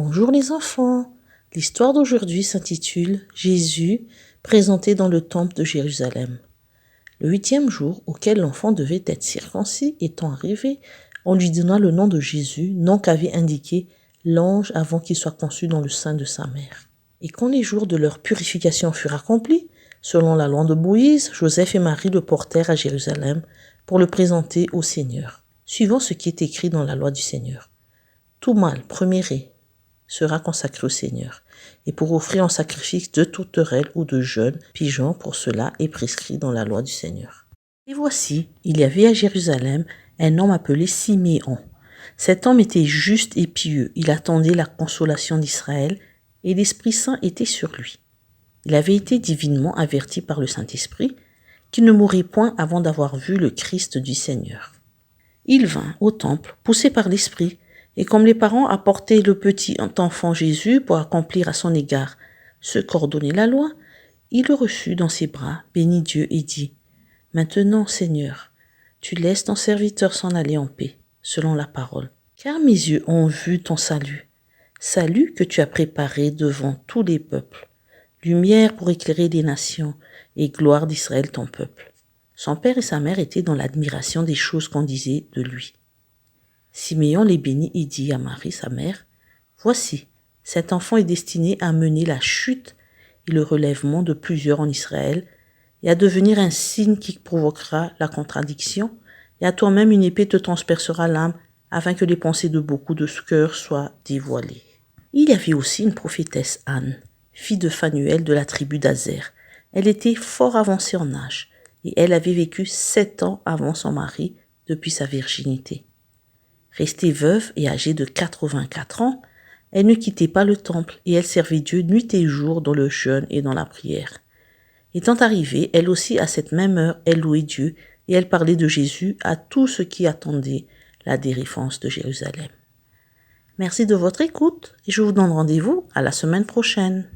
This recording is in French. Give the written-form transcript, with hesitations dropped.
Bonjour les enfants. L'histoire d'aujourd'hui s'intitule Jésus présenté dans le temple de Jérusalem. Le 8e jour auquel l'enfant devait être circoncis étant arrivé, on lui donna le nom de Jésus, nom qu'avait indiqué l'ange avant qu'il soit conçu dans le sein de sa mère. Et quand les jours de leur purification furent accomplis, selon la loi de Moïse, Joseph et Marie le portèrent à Jérusalem pour le présenter au Seigneur, suivant ce qui est écrit dans la loi du Seigneur. Tout mâle, premier-né, sera consacré au Seigneur, et pour offrir en sacrifice de tourterelles ou de jeunes pigeons, pour cela est prescrit dans la loi du Seigneur. Et voici, il y avait à Jérusalem un homme appelé Siméon. Cet homme était juste et pieux, il attendait la consolation d'Israël, et l'Esprit Saint était sur lui. Il avait été divinement averti par le Saint-Esprit qu'il ne mourrait point avant d'avoir vu le Christ du Seigneur. Il vint au temple, poussé par l'Esprit, et comme les parents apportaient le petit enfant Jésus pour accomplir à son égard ce qu'ordonnait la loi, il le reçut dans ses bras, bénit Dieu et dit : « Maintenant, Seigneur, tu laisses ton serviteur s'en aller en paix, selon la parole. Car mes yeux ont vu ton salut, salut que tu as préparé devant tous les peuples, lumière pour éclairer les nations et gloire d'Israël ton peuple. » Son père et sa mère étaient dans l'admiration des choses qu'on disait de lui. Siméon les bénit et dit à Marie, sa mère : « Voici, cet enfant est destiné à mener la chute et le relèvement de plusieurs en Israël, et à devenir un signe qui provoquera la contradiction, et à toi-même une épée te transpercera l'âme, afin que les pensées de beaucoup de cœurs soient dévoilées. » Il y avait aussi une prophétesse Anne, fille de Phanuel de la tribu d'Azer. Elle était fort avancée en âge, et elle avait vécu 7 ans avant son mari, depuis sa virginité. Restée veuve et âgée de 84 ans, elle ne quittait pas le temple et elle servait Dieu nuit et jour dans le jeûne et dans la prière. Étant arrivée, elle aussi à cette même heure, elle louait Dieu et elle parlait de Jésus à tous ceux qui attendaient la délivrance de Jérusalem. Merci de votre écoute et je vous donne rendez-vous à la semaine prochaine.